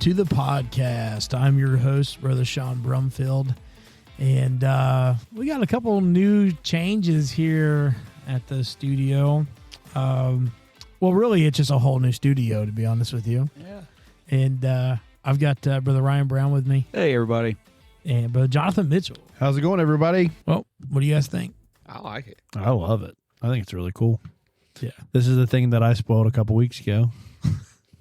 to the podcast. I'm your host, Brother Sean Brumfield, and we got a couple new changes here at the studio. Well, really, it's just a whole new studio, to be honest with you. Yeah. And I've got Brother Ryan Brown with me. Hey, everybody. And Brother Jonathan Mitchell. How's it going, everybody? Well, what do you guys think? I like it. I love it. I think it's really cool. Yeah. This is the thing that I spoiled a couple weeks ago.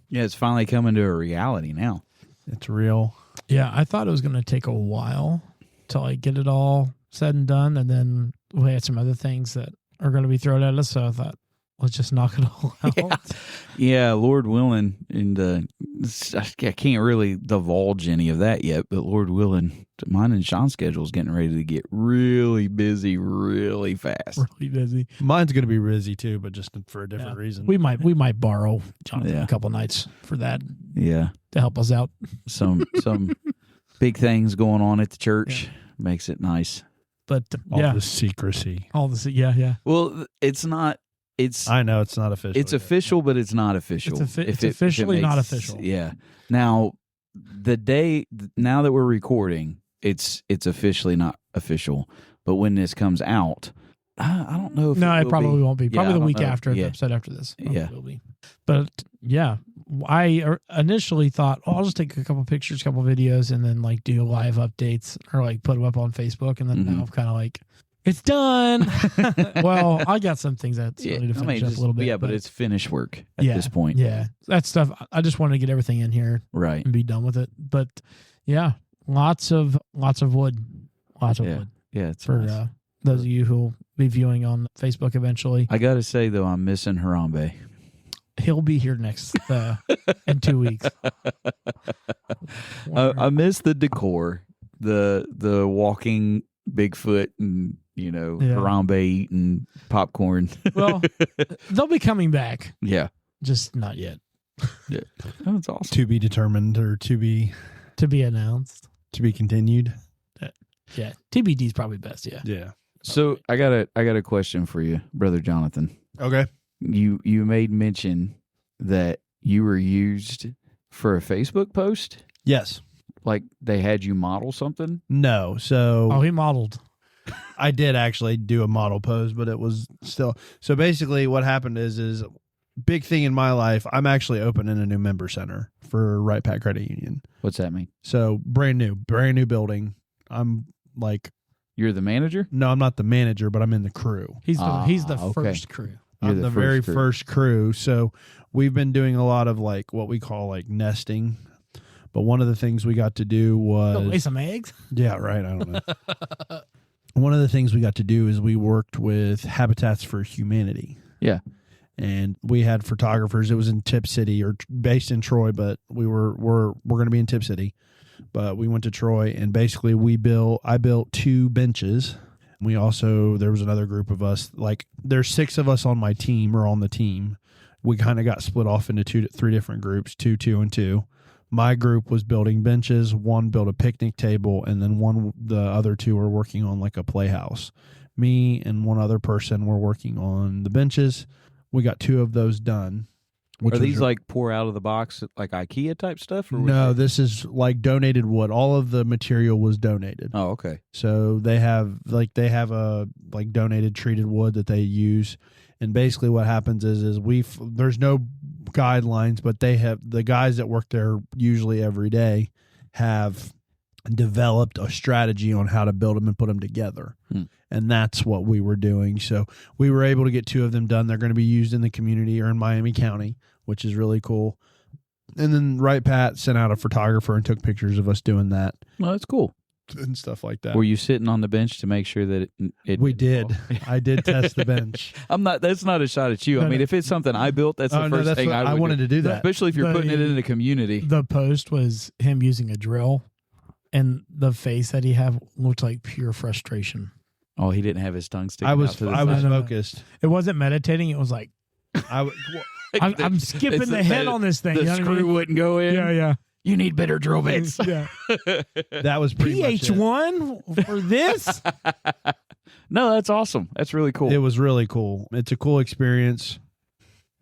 Yeah, it's finally coming to a reality now. It's real. Yeah, I thought it was going to take a while to like get it all said and done, and then we had some other things that are going to be thrown at us. So I thought, let's just knock it all out. Yeah, Lord willing, and I can't really divulge any of that yet, but Lord willing, mine and Sean's schedule is getting ready to get really busy really fast. Really busy. Mine's going to be busy too, but just for a different reason. We might borrow Jonathan a couple nights for that. Yeah, to help us out. Some big things going on at the church makes it nice. But all the secrecy. All the yeah. Well, it's not. It's. I know it's not official. It's official, but it's not official. It's officially not official. Yeah. Now, now that we're recording, it's officially not official. But when this comes out, I don't know if it probably won't be. Probably the week after the yeah. episode after this. Yeah. Will be. But yeah, I initially thought, I'll just take a couple pictures, couple videos, and then like do live updates or like put them up on Facebook. And then now I'm kind of like, it's done. Well, I got some things that still need to finish up a little bit. Yeah, but it's finished work at this point. Yeah, that stuff. I just wanted to get everything in here, right, and be done with it. But yeah, lots of wood, wood. Yeah, it's for nice. Those of you who will be viewing on Facebook eventually. I got to say though, I'm missing Harambe. He'll be here next in 2 weeks. I miss the decor, the walking Bigfoot, and Harambe eating popcorn. Well, they'll be coming back. Yeah, just not yet. Yeah, that's awesome. To be determined or to be announced, to be continued. Yeah, TBD is probably best. Yeah, yeah. So I got a question for you, Brother Jonathan. Okay. You made mention that you were used for a Facebook post? Yes. Like they had you model something? No. So he modeled. I did actually do a model pose, but it was still. So basically what happened is big thing in my life, I'm actually opening a new member center for Right Pat Credit Union. What's that mean? So brand new building. I'm like, you're the manager? No, I'm not the manager, but I'm in the crew. He's the first crew. I'm the very first crew. So we've been doing a lot of like what we call like nesting. But one of the things we got to do was lay some eggs. Yeah, right. I don't know. One of the things we got to do is we worked with Habitats for Humanity. Yeah. And we had photographers. It was in Tip City or based in Troy, but we're going to be in Tip City. But we went to Troy and basically I built 2 benches. We also, there was another group of us, like there's 6 of us on my team or on the team. We kind of got split off into 3 different groups, 2, and 2. My group was building benches. One built a picnic table, and then the other 2 were working on like a playhouse. Me and one other person were working on the benches. We got 2 of those done. Are these like pour out of the box, like IKEA type stuff? Or no, this is like donated wood. All of the material was donated. Oh, okay. So they have a like donated treated wood that they use. And basically what happens is there's no guidelines, but they have, the guys that work there usually every day have developed a strategy on how to build them and put them together. And that's what we were doing. So we were able to get 2 of them done. They're going to be used in the community or in Miami County, which is really cool. And then Right Pat sent out a photographer and took pictures of us doing that. Well, that's cool. And stuff like that. Were you sitting on the bench to make sure that it we did. I did test the bench. That's not a shot at you. I mean, if it's something I built, that's the first thing I wanted to do that. Especially if you're putting it in the community. The post was him using a drill, and the face that he had looked like pure frustration. Oh, he didn't have his tongue sticking I out was to the side. focused. It wasn't meditating. It was like, I'm skipping the head on this thing. The you know what I screw mean? wouldn't go in. Yeah. You need better drill bits. Yeah. That was pretty much it. PH1 for this? No, that's awesome. That's really cool. It was really cool. It's a cool experience.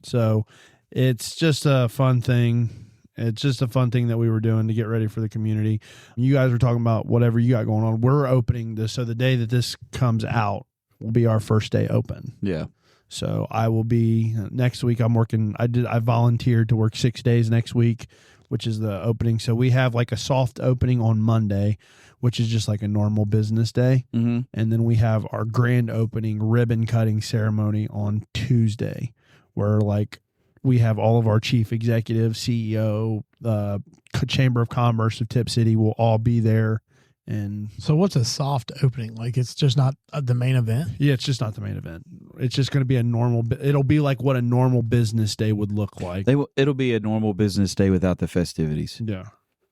So it's just a fun thing. It's just a fun thing that we were doing to get ready for the community. You guys were talking about whatever you got going on. We're opening this. So the day that this comes out will be our first day open. Yeah. So I will be next week. I'm working. I volunteered to work 6 days next week, which is the opening. So we have like a soft opening on Monday, which is just like a normal business day. Mm-hmm. And then we have our grand opening ribbon cutting ceremony on Tuesday, where like we have all of our chief executives, CEO, Chamber of Commerce of Tip City will all be there. And so what's a soft opening? Like it's just not the main event? yeah, it's just not the main event. It's just going to be a normal, it'll be like what a normal business day would look like. It'll be a normal business day without the festivities. Yeah.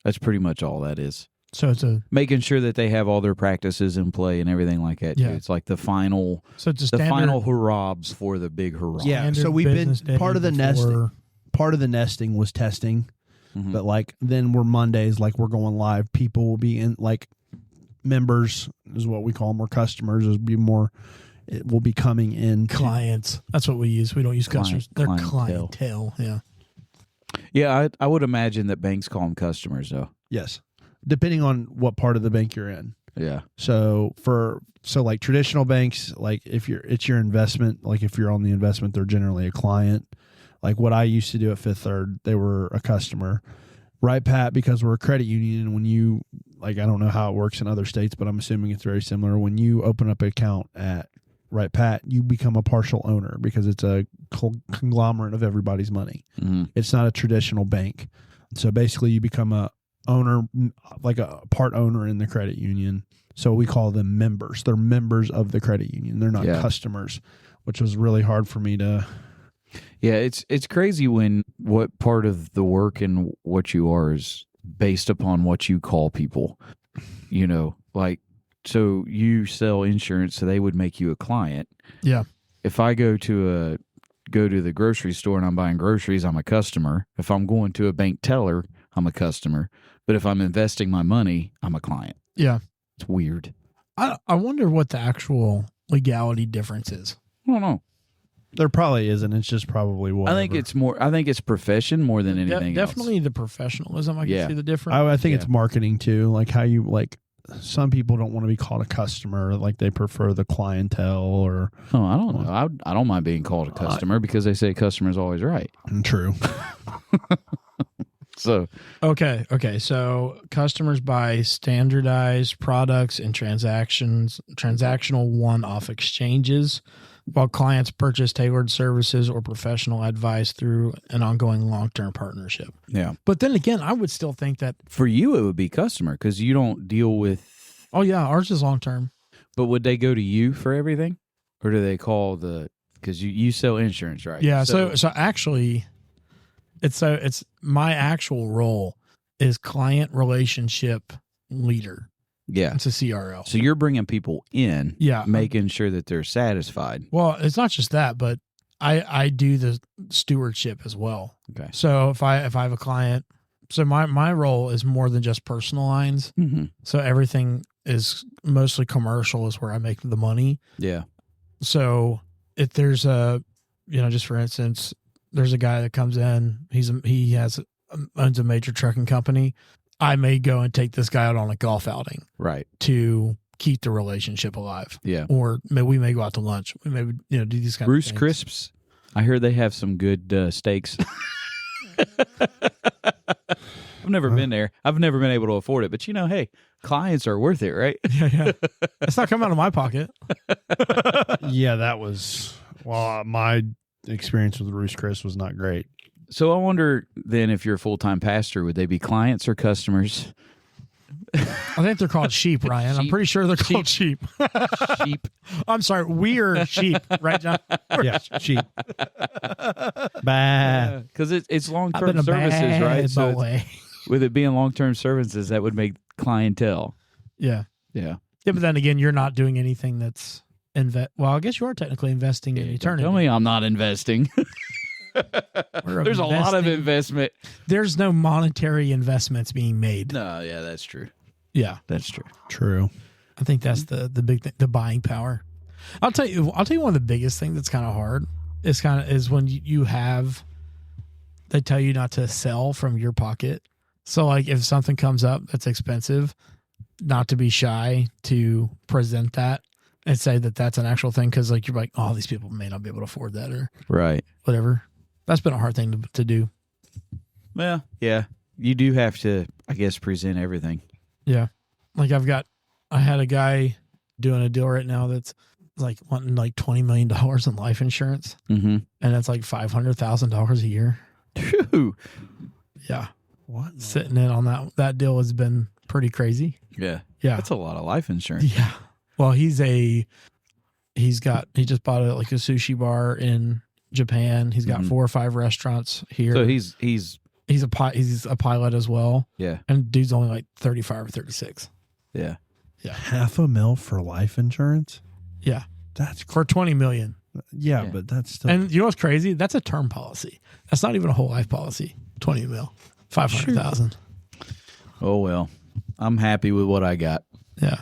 That's pretty much all that is. So it's making sure that they have all their practices in play and everything like that. Yeah. Too. It's like the final, so it's the final hurrahs for the big hurrah. Yeah. So we've been part of the nesting. Part of the nesting was testing, but like then we're Mondays, like we're going live. People will be in like members is what we call them, or customers is be more. It will be coming in clients. That's what we use. We don't use customers. They're clientele. Yeah. Yeah. I would imagine that banks call them customers though. Yes. Depending on what part of the bank you're in. Yeah. So like traditional banks, like it's your investment, like if you're on the investment, they're generally a client. Like what I used to do at Fifth Third, they were a customer. Right, Pat, because we're a credit union, and when you, like, I don't know how it works in other states, but I'm assuming it's very similar. When you open up an account at Right, Pat, you become a partial owner because it's a conglomerate of everybody's money. Mm-hmm. It's not a traditional bank. So basically you become a owner, like a part owner in the credit union. So we call them members. They're members of the credit union. They're not customers, which was really hard for me to. Yeah, it's crazy when what part of the work and what you are is based upon what you call people. You know, like, so you sell insurance, so they would make you a client. Yeah. If I go to the grocery store and I'm buying groceries, I'm a customer. If I'm going to a bank teller, I'm a customer. But if I'm investing my money, I'm a client. Yeah. It's weird. I wonder what the actual legality difference is. I don't know. There probably isn't. It's just probably whatever. I think it's profession more than anything definitely else. the professionalism. I can see the difference. I think it's marketing too. Like how you like. Some people don't want to be called a customer. Like they prefer the clientele or. Oh, I don't know. I don't mind being called a customer because they say customer is always right. True. So okay. So customers buy standardized products and transactional one-off exchanges, while clients purchase tailored services or professional advice through an ongoing long-term partnership. Yeah. But then again, I would still think that for you it would be customer because you don't deal with. Oh yeah, ours is long-term. But would they go to you for everything, or do they call because you sell insurance, right? Yeah. So actually, it's my actual role is client relationship leader. Yeah. It's a CRL. So you're bringing people in, making sure that they're satisfied. Well, it's not just that, but I do the stewardship as well. Okay. So if I have a client, so my role is more than just personal lines. Mm-hmm. So everything is mostly commercial is where I make the money. Yeah. So if there's just for instance, there's a guy that comes in, he owns a major trucking company. I may go and take this guy out on a golf outing, right, to keep the relationship alive. Yeah, or we may go out to lunch. We may do these kind Bruce of things. Crisps. I hear they have some good steaks. I've never been there. I've never been able to afford it, but hey, clients are worth it, right? Yeah. It's not coming out of my pocket. Yeah, that was my experience with Bruce Chris was not great. So I wonder then if you're a full-time pastor, would they be clients or customers? I think they're called sheep, Ryan. I'm pretty sure they're called sheep. Sheep. I'm sorry. We're sheep, right, John? Yeah, sheep. Bah. Because it's long-term services, right? So with it being long-term services, that would make clientele. Yeah. Yeah. Yeah, but then again, you're not doing anything that's well, I guess you are technically investing in eternity. Tell me I'm not investing. There's a lot of investment. There's no monetary investments being made. No, yeah, that's true. Yeah, that's true. True. I think that's the big thing, the buying power. I'll tell you one of the biggest things that's kind of hard is when you have they tell you not to sell from your pocket. So like if something comes up that's expensive, not to be shy to present that and say that that's an actual thing. Cause like you're like, oh, these people may not be able to afford that or Right. whatever. That's been a hard thing to do. Well, yeah. You do have to, I guess, present everything. Yeah. Like I had a guy doing a deal right now that's like wanting like $20 million in life insurance. Mm-hmm. And it's like $500,000 a year. Phew. Yeah. What? Sitting in on that deal has been pretty crazy. Yeah. Yeah. That's a lot of life insurance. Yeah. Well, he just bought a sushi bar in Japan. He's got 4 or 5 restaurants here. So he's a pilot as well. Yeah. And dude's only like 35 or 36. Yeah. Yeah. $500,000 for life insurance? Yeah. That's For $20 million. yeah, but that's still. And you know what's crazy? That's a term policy. That's not even a whole life policy. 20 mil. 500,000. Oh well. I'm happy with what I got. Yeah.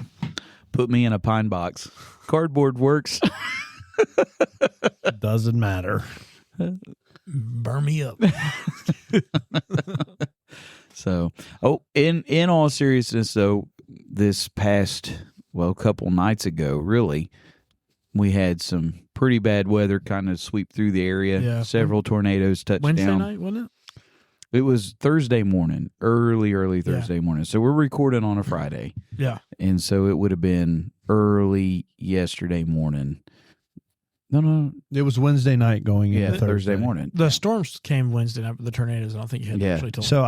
Put me in a pine box. Cardboard works. Doesn't matter. Burn me up. So, in all seriousness, though, this past couple nights ago, really, we had some pretty bad weather kind of sweep through the area. Yeah. Several tornadoes touched Wednesday down. night, wasn't it? It was Thursday morning, early Thursday morning. So we're recording on a Friday, Yeah. and so it would have been early yesterday morning. No, It was Wednesday night going into Thursday morning. The storms came Wednesday night, but the tornadoes, I don't think you had actually told. So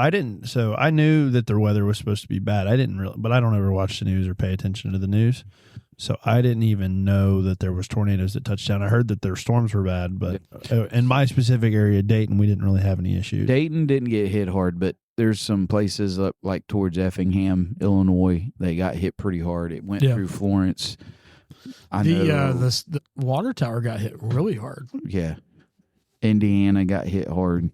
I knew that the weather was supposed to be bad. I didn't really, but I don't ever watch the news or pay attention to the news. So I didn't even know that there was tornadoes that touched down. I heard that their storms were bad, but in my specific area, Dayton, we didn't really have any issues. Dayton didn't get hit hard, but there's some places up like towards Effingham, Illinois, they got hit pretty hard. It went through Florence. The water tower got hit really hard. Yeah. Indiana got hit hard.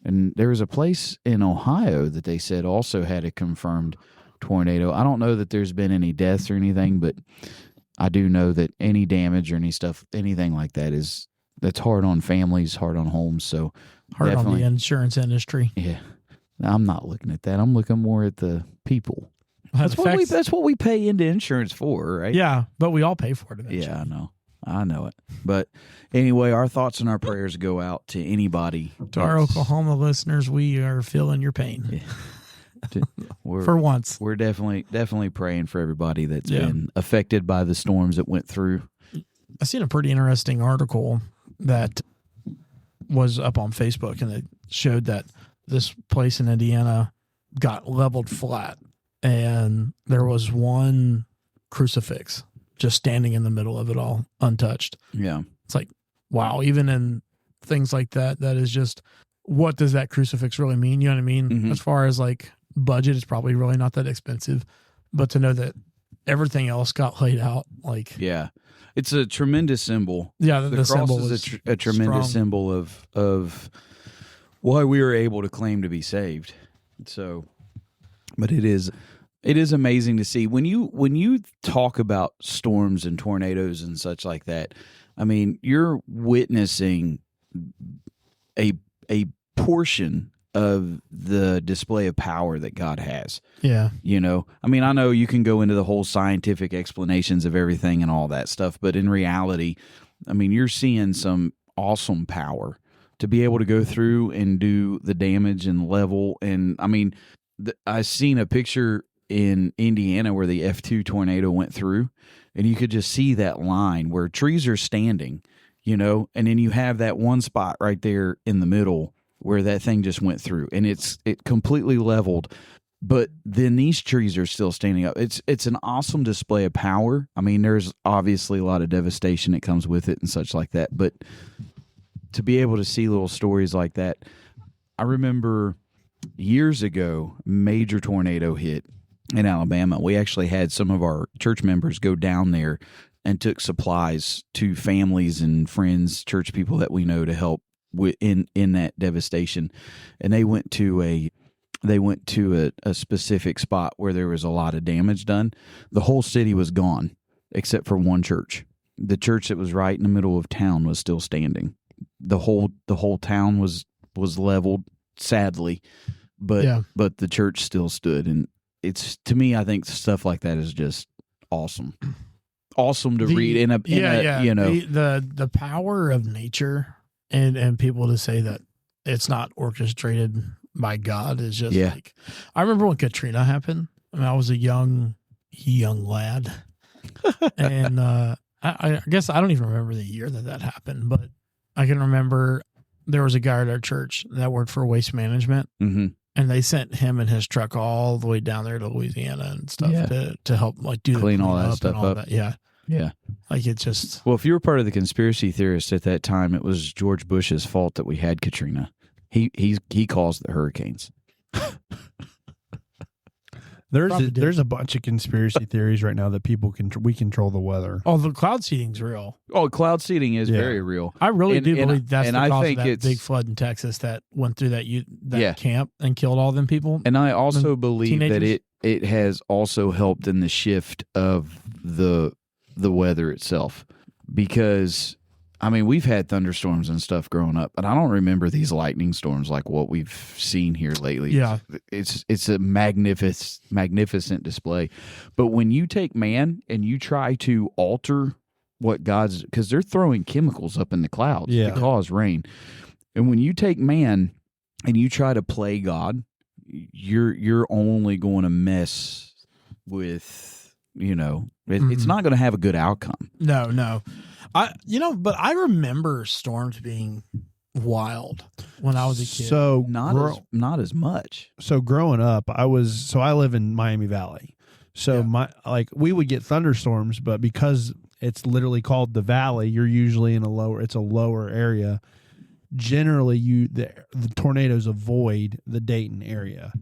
And there was a place in Ohio that they said also had a confirmed tornado. I don't know that there's been any deaths or anything, but I do know that any damage or anything like that that's hard on families, hard on homes. So Hard on the insurance industry. Yeah. I'm not looking at that. I'm looking more at the people. That's That's what we pay into insurance for, right? Yeah, but we all pay for it eventually. Yeah, I know it. But anyway, our thoughts and our prayers go out to anybody. To our Oklahoma listeners, we are feeling your pain. Yeah. For once. We're definitely praying for everybody that's been affected by the storms that went through. I seen a pretty interesting article that was up on Facebook, and it showed that this place in Indiana got leveled flat, and there was one crucifix just standing in the middle of it all, untouched. Yeah. It's like, wow, even in things like that is just, what does that crucifix really mean? You know what I mean? Mm-hmm. As far as like budget, it's probably really not that expensive, but to know that everything else got laid out, like, yeah, it's a tremendous symbol. Yeah, the cross symbol is a tremendous symbol of why we were able to claim to be saved. So, but it is amazing to see when you talk about storms and tornadoes and such like that. I mean, you're witnessing a portion of the display of power that God has. yeah. You know, I mean, I know you can go into the whole scientific explanations of everything and all that stuff, but in reality, I mean, you're seeing some awesome power to be able to go through and do the damage and level. And I mean, I seen a picture in Indiana where the F2 tornado went through, and you could just see that line where trees are standing, you know, and then you have that one spot right there in the middle where that thing just went through, and it completely leveled. But then these trees are still standing up. It's an awesome display of power. I mean, there's obviously a lot of devastation that comes with it and such like that, but to be able to see little stories like that, I remember years ago, major tornado hit in Alabama. We actually had some of our church members go down there and took supplies to families and friends, church people that we know, to help in that devastation. And they went to a specific spot where there was a lot of damage done. The whole city was gone except for one church. The church that was right in the middle of town was still standing. The whole town was leveled, sadly, but the church still stood. And it's, to me, I think stuff like that is just awesome. Awesome to read in a you know, the power of nature and people to say that it's not orchestrated by God is just like, I remember when Katrina happened. I mean, I was a young lad, and I guess I don't even remember the year that happened, but I can remember there was a guy at our church that worked for Waste Management, and they sent him and his truck all the way down there to Louisiana and stuff to help like do clean all that stuff up. That. Yeah. Like it just. Well, if you were part of the conspiracy theorists at that time, it was George Bush's fault that we had Katrina. He caused the hurricanes. There's a bunch of conspiracy theories right now that we control the weather. Oh, the cloud seeding's real. Oh, cloud seeding is very real. I really do believe that's the cause of that big flood in Texas that went through that camp and killed all them people. And I also believe teenagers. that it has also helped in the shift of the weather itself, because I mean, we've had thunderstorms and stuff growing up, but I don't remember these lightning storms like what we've seen here lately. Yeah. It's a magnificent display. But when you take man and you try to alter what God's, because they're throwing chemicals up in the clouds to cause rain. And when you take man and you try to play God, you're only going to mess with, you know, it's not going to have a good outcome. No. But I remember storms being wild when I was a kid. So not as much. So growing up, I live in Miami Valley. So we would get thunderstorms, but because it's literally called the Valley, you're usually in a lower area. Generally, the tornadoes avoid the Dayton area.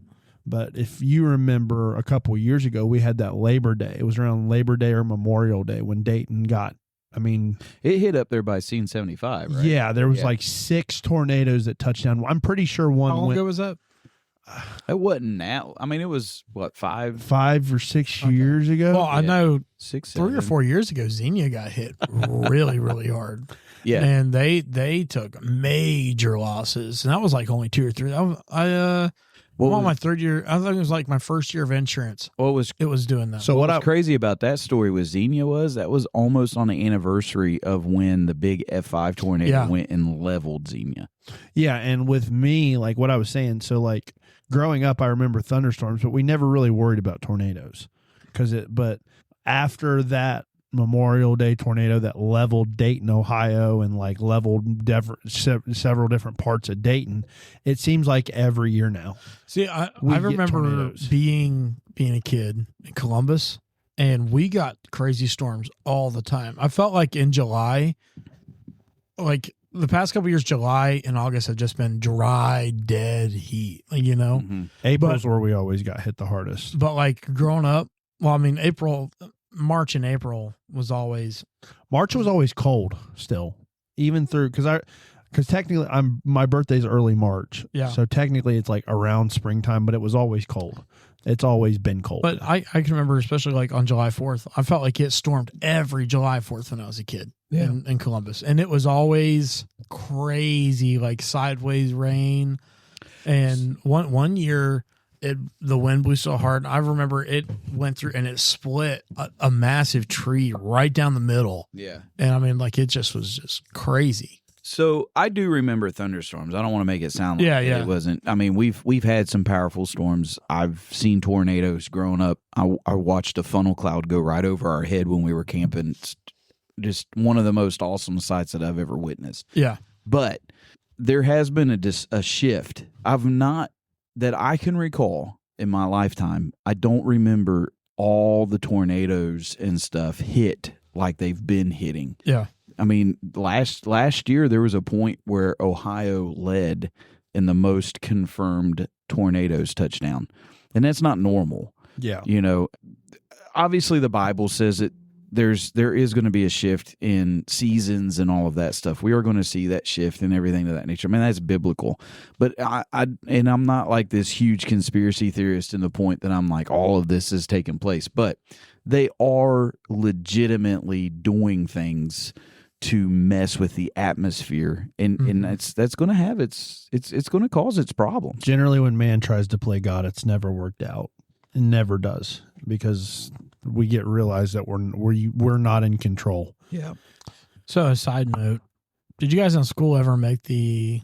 But if you remember a couple of years ago, we had that Labor Day. It was around Labor Day or Memorial Day when Dayton got, it hit up there by Scene 75, right? Yeah, there was like 6 tornadoes that touched down. I'm pretty sure one How long ago was that? It wasn't now. I mean, it was, what, 5 or 6 years ago? Well, I know 6, 3 or 4 years ago, Xenia got hit really, really hard. Yeah. And they took major losses. And that was like only 2 or 3. My third year, I think it was like my first year of insurance. Well, it was doing that. So what was crazy about that story with Xenia that was almost on the anniversary of when the big F5 tornado went and leveled Xenia. Yeah, and with me, like what I was saying, so like growing up, I remember thunderstorms, but we never really worried about tornadoes but after that Memorial Day tornado that leveled Dayton, Ohio, and like leveled several different parts of Dayton, it seems like every year now. See, I remember being a kid in Columbus, and we got crazy storms all the time. I felt like in July, like the past couple of years, July and August have just been dry, dead heat, you know? Mm-hmm. April's where we always got hit the hardest. But like growing up, well, I mean, March and April was always cold still, even through, because technically my birthday's early March. Yeah. So technically it's like around springtime, but it was always cold. It's always been cold. But I can remember, especially like on July 4th, I felt like it stormed every July 4th when I was a kid in Columbus. And it was always crazy, like sideways rain. And one year, the wind blew so hard. I remember it went through and it split a massive tree right down the middle. Yeah. And I mean, like it just was just crazy. So I do remember thunderstorms. I don't want to make it sound like it wasn't. I mean, we've had some powerful storms. I've seen tornadoes growing up. I watched a funnel cloud go right over our head when we were camping. It's just one of the most awesome sights that I've ever witnessed. Yeah. But there has been a shift. That I can recall in my lifetime. I don't remember all the tornadoes and stuff hit like they've been hitting. Yeah. I mean, last year there was a point where Ohio led in the most confirmed tornadoes touchdown. And that's not normal. Yeah. You know, obviously the Bible says that there is going to be a shift in seasons and all of that stuff. We are going to see that shift and everything of that nature. I mean, that's biblical. But I'm not like this huge conspiracy theorist in the point that I'm like all of this is taking place. But they are legitimately doing things to mess with the atmosphere, and that's going to have it's going to cause its problems. Generally, when man tries to play God, it's never worked out. It never does, because we realize that we're not in control. Yeah. So, a side note: did you guys in school ever make the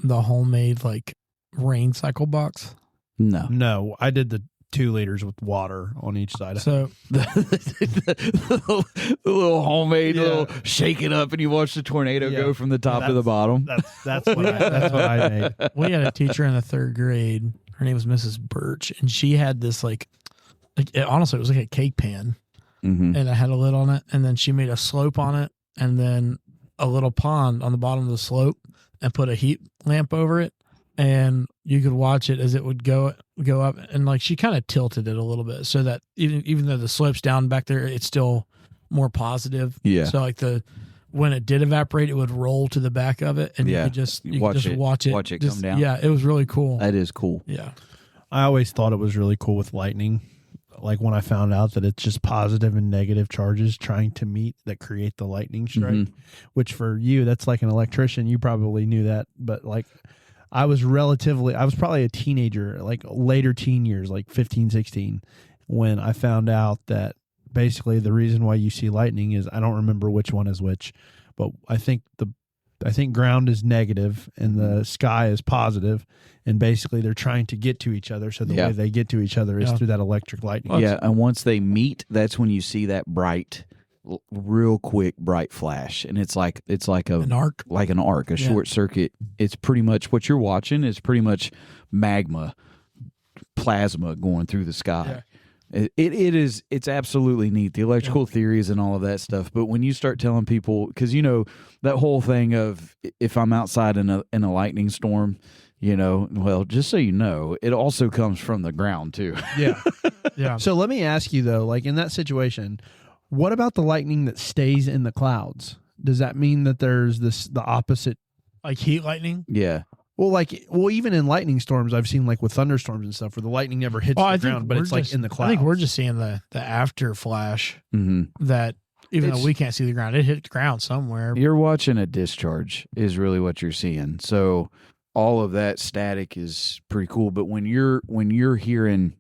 homemade like rain cycle box? No, I did the 2 liters with water on each side. So the little homemade little shake it up, and you watch the tornado go from the top to the bottom. That's what I made. We had a teacher in the 3rd grade. Her name was Mrs. Birch, and she had this honestly, it was like a cake pan, and it had a lid on it, and then she made a slope on it, and then a little pond on the bottom of the slope, and put a heat lamp over it, and you could watch it as it would go up, and like she kind of tilted it a little bit so that even though the slope's down back there, it's still more positive. Yeah. So like when it did evaporate, it would roll to the back of it, and you could just watch it come down. Yeah, it was really cool. That is cool. Yeah. I always thought it was really cool with lightning. Like when I found out that it's just positive and negative charges trying to meet that create the lightning strike, which for you, that's like an electrician. You probably knew that, but like I was probably a teenager, like later teen years, like 15, 16, when I found out that basically the reason why you see lightning is, I don't remember which one is which, but I think ground is negative and the sky is positive, and basically they're trying to get to each other. So the way they get to each other is through that electric lightning. Yeah, and once they meet, that's when you see that real quick bright flash, and it's like an arc, a short circuit. It's pretty much what you're watching is pretty much magma, plasma going through the sky. Yeah. It's absolutely neat, the electrical theories and all of that stuff. But when you start telling people, because that whole thing of if I'm outside in a lightning storm, well, just so you know, it also comes from the ground too. Yeah. So let me ask you though, like in that situation, what about the lightning that stays in the clouds? Does that mean that there's the opposite, like heat lightning? Yeah. Well, even in lightning storms, I've seen like with thunderstorms and stuff where the lightning never hits the ground, but it's like in the clouds. I think we're just seeing the after flash that even though we can't see the ground, it hit the ground somewhere. You're watching a discharge is really what you're seeing. So all of that static is pretty cool. But when you're hearing,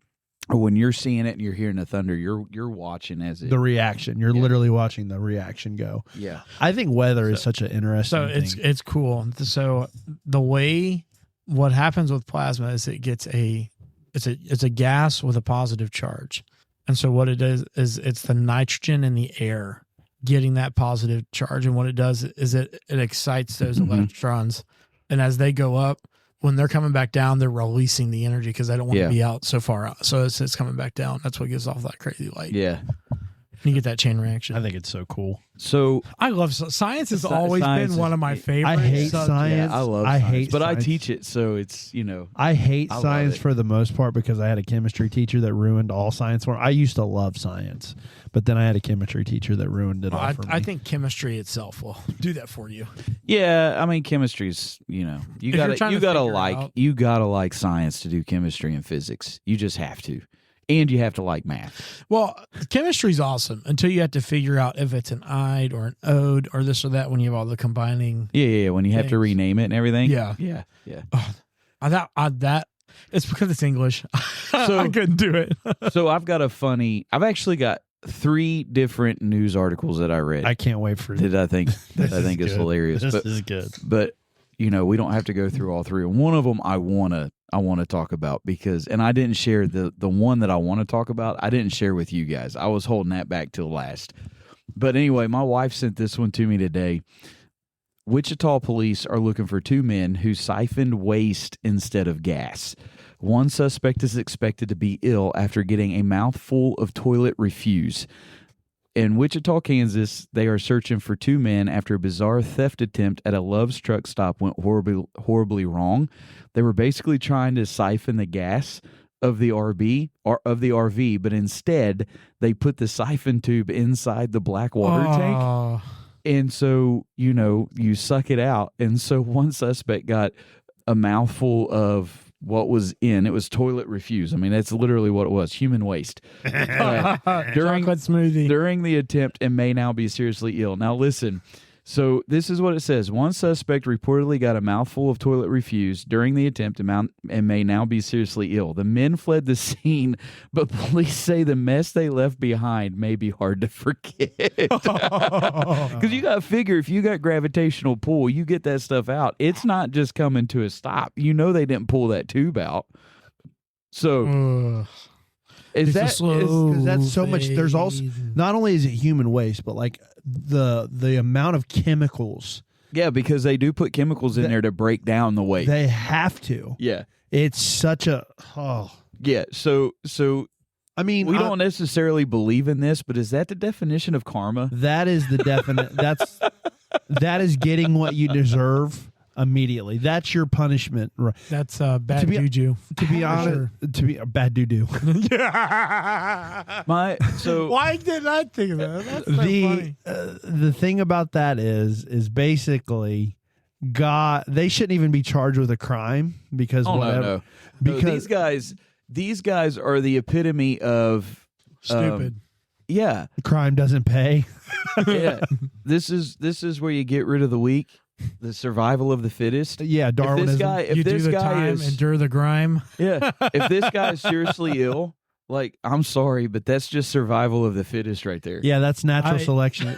or when you're seeing it and you're hearing the thunder, you're watching the reaction. You're literally watching the reaction go. Yeah, I think weather is such an interesting thing. It's cool. So the way what happens with plasma is it gets it's a gas with a positive charge, and so what it is it's the nitrogen in the air getting that positive charge, and what it does is it excites those electrons, and as they go up, when they're coming back down, they're releasing the energy because they don't want to be out so far out. So it's coming back down. That's what gives off that crazy light. Yeah. And you get that chain reaction. I think it's so cool. So I love science. Has always been one of my favorites. I hate science. Yeah, I love science, but I teach it, so it's I hate science for the most part because I had a chemistry teacher that ruined all science for me. I used to love science, but then I had a chemistry teacher that ruined it all for me. I think chemistry itself will do that for you. Yeah, I mean chemistry's you gotta like science to do chemistry and physics. You just have to. And you have to like math. Well, chemistry's awesome until you have to figure out if it's an ide or an ode or this or that when you have all the combining. Yeah. When you have to rename it and everything. Yeah. That it's because it's English. So, I couldn't do it. So I've actually got 3 different news articles that I read. I can't wait for that. I think is hilarious. This is good. But we don't have to go through all 3. And one of them I want to talk about because, and I didn't share the one that I want to talk about. I didn't share with you guys. I was holding that back till last. But anyway, my wife sent this one to me today. Wichita police are looking for 2 men who siphoned waste instead of gas. One suspect is expected to be ill after getting a mouthful of toilet refuse. In Wichita, Kansas, they are searching for 2 men after a bizarre theft attempt at a Love's truck stop went horribly wrong. They were basically trying to siphon the gas of the RV, but instead they put the siphon tube inside the black water tank. And so, you suck it out. And so one suspect got a mouthful of what was in. It was toilet refuse. I mean, that's literally what it was, human waste. Chocolate smoothie. During the attempt and may now be seriously ill. Now, listen, So this is what it says. One suspect reportedly got a mouthful of toilet refuse during the attempt and may now be seriously ill. The men fled the scene, but police say the mess they left behind may be hard to forget. Because you got to figure, if you got gravitational pull, you get that stuff out. It's not just coming to a stop. You know they didn't pull that tube out. So... It's because that's so much. There's also not only is it human waste, but like the amount of chemicals. Yeah, because they do put chemicals in there to break down the waste. They have to. Yeah, it's such a yeah. So I mean, we don't necessarily believe in this, but is that the definition of karma? That is the definite. that is getting what you deserve. Immediately, that's your punishment. That's bad juju. To be honest, to be bad doo-doo. Why did I think of that? That's so funny. The thing about that is basically God. They shouldn't even be charged with a crime because whatever. No. Because these guys are the epitome of stupid. Yeah, crime doesn't pay. Yeah, this is where you get rid of the weak. The survival of the fittest. Yeah, Darwinism. If this guy endure the grime. Yeah, if this guy is seriously ill, like, I'm sorry, but that's just survival of the fittest right there. Yeah, that's natural selection.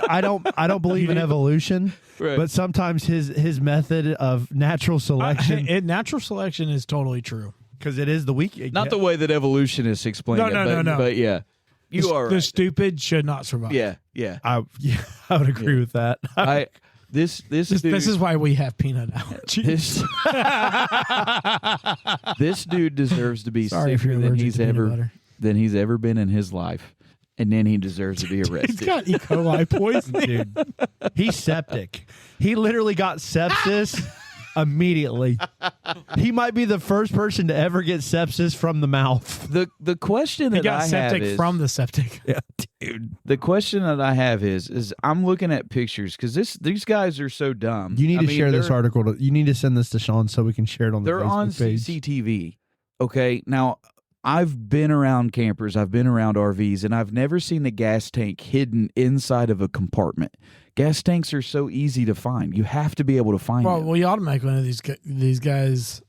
I don't believe in evolution, right. But sometimes his method of natural selection. Natural selection is totally true because it is the weak. Not the way that evolutionists explain it. No. But yeah, you are right. The stupid should not survive. Yeah. I would agree with that. This is why we have peanut allergies. This dude deserves to be sicker than he's ever been in his life, and then he deserves to be arrested. He's got E. coli poisoning, dude. He's septic. He literally got sepsis immediately. He might be the first person to ever get sepsis from the mouth. The question that I have is from the septic. Yeah, dude. The question that I have is I'm looking at pictures because these guys are so dumb. You need to share this article. You need to send this to Sean so we can share it on the Facebook page. They're on CCTV. Okay, now I've been around campers, I've been around RVs, and I've never seen the gas tank hidden inside of a compartment. Gas tanks are so easy to find. You have to be able to find them. Well, you automatically know these guys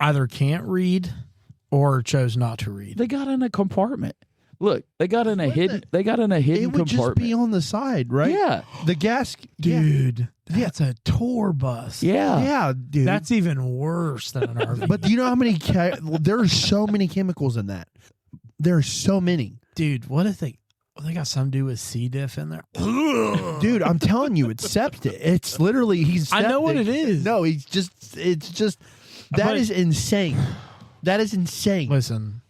either can't read or chose not to read. They got in a compartment. Look, they got in a hidden compartment. It would just be on the side, right? Yeah. The gas, dude. That's a tour bus. Yeah, dude. That's even worse than an RV. But do you know how many? There are so many chemicals in that. There are so many, dude. What if they got something to do with C. diff in there? Dude, I'm telling you, it's septic. It's literally he's. Septic. I know what it is. No, it's just. That is insane. That is insane. Listen.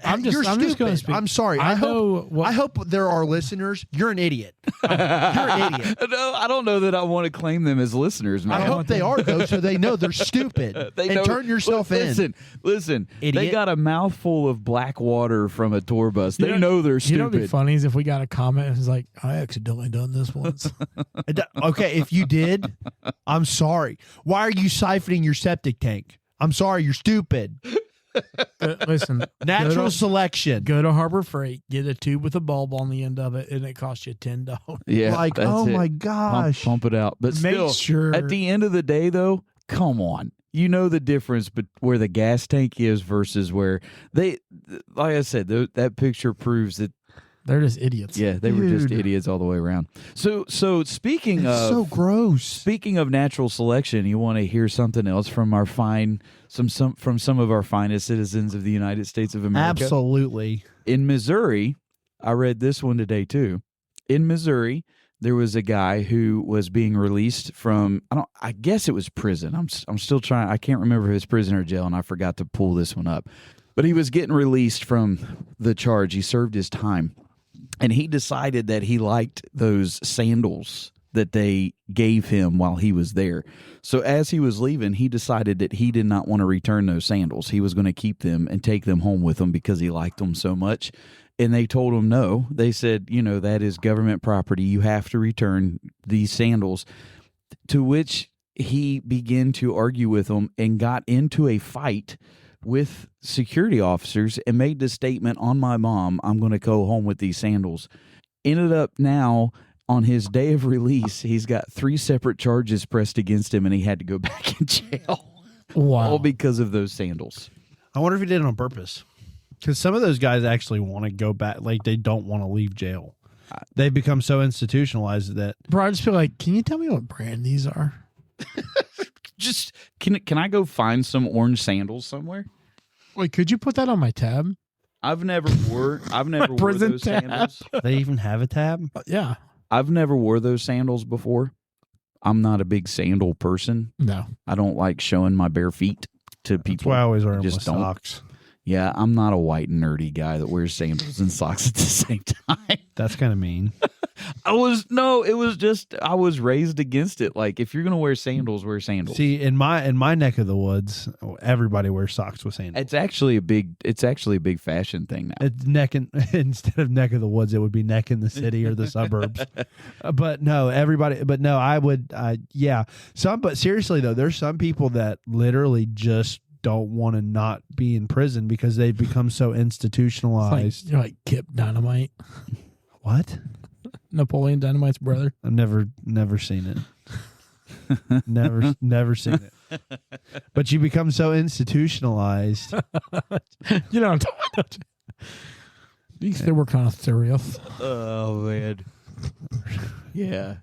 I'm just going to speak. I'm sorry. I hope there are listeners. You're an idiot. You're an idiot. No, I don't know that I want to claim them as listeners, man. I hope they are, though, so they know they're stupid. Turn yourself in. Listen. Idiot. They got a mouthful of black water from a tour bus. They know they're stupid. You know what'd be funny is if we got a comment and it's like, I accidentally done this once. Okay, if you did, I'm sorry. Why are you siphoning your septic tank? I'm sorry, you're stupid. Listen, natural selection. Go to Harbor Freight, get a tube with a bulb on the end of it, and it costs you $10. Yeah, my gosh, pump it out. But make still, sure at the end of the day, though, come on, you know the difference, but where the gas tank is versus where they. Like I said, that picture proves that. They're just idiots. Yeah, they were just idiots all the way around. So speaking of so gross. Speaking of natural selection, you want to hear something else from our from some of our finest citizens of the United States of America? Absolutely. In Missouri, I read this one today too. In Missouri, there was a guy who was being released from I guess it was prison. I'm still trying. I can't remember if it was prison or jail, and I forgot to pull this one up. But he was getting released from the charge. He served his time. And he decided that he liked those sandals that they gave him while he was there. So as he was leaving, he decided that he did not want to return those sandals. He was going to keep them and take them home with him because he liked them so much. And they told him no. They said, that is government property. You have to return these sandals. To which he began to argue with them and got into a fight with security officers and made the statement, on my mom, I'm going to go home with these sandals. Ended up now on his day of release, he's got 3 separate charges pressed against him, and he had to go back in jail. Wow. All because of those sandals. I wonder if he did it on purpose. Because some of those guys actually want to go back. Like, they don't want to leave jail. They've become so institutionalized that. Bro, I just feel like, can you tell me what brand these are? Just can I go find some orange sandals somewhere? Wait, could you put that on my tab? I've never wore prison those tab. sandals. They even have a tab? Yeah. I've never wore those sandals before. I'm not a big sandal person. No. I don't like showing my bare feet to That's people. why I always wear them Just with don't. socks. Yeah, I'm not a white nerdy guy that wears sandals and socks at the same time. That's kind of mean. I was raised against it. Like, if you're gonna wear sandals, wear sandals. See, in my neck of the woods, everybody wears socks with sandals. It's actually a big fashion thing now. It's instead of neck of the woods, it would be neck in the city or the suburbs. But no, everybody. But no, I would. Yeah, but seriously though, there's some people that literally just don't want to not be in prison because they've become so institutionalized. You're like Kip Dynamite. What? Napoleon Dynamite's brother. I've never seen it. never seen it. But you become so institutionalized. You know what I'm talking about. They were kind of serious. Oh man. Yeah.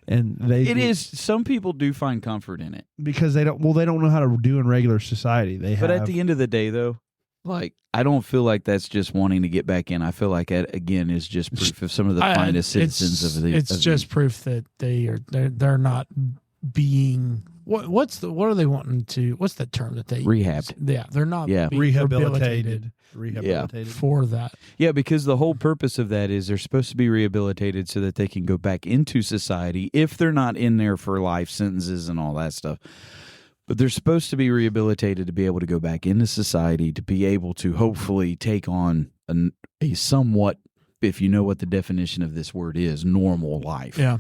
And it is. Some people do find comfort in it because they don't know how to do in regular society. But at the end of the day, though, like, I don't feel like that's just wanting to get back in. I feel like that, again, is just proof of some of the finest citizens of the. It's just proof that they're not being. What are they wanting to? What's the term that they rehabbed? Yeah, they're not. Yeah, being rehabilitated. For that. Yeah, because the whole purpose of that is they're supposed to be rehabilitated so that they can go back into society if they're not in there for life sentences and all that stuff. But they're supposed to be rehabilitated to be able to go back into society, to be able to hopefully take on a somewhat, if you know what the definition of this word is, normal life. Yeah.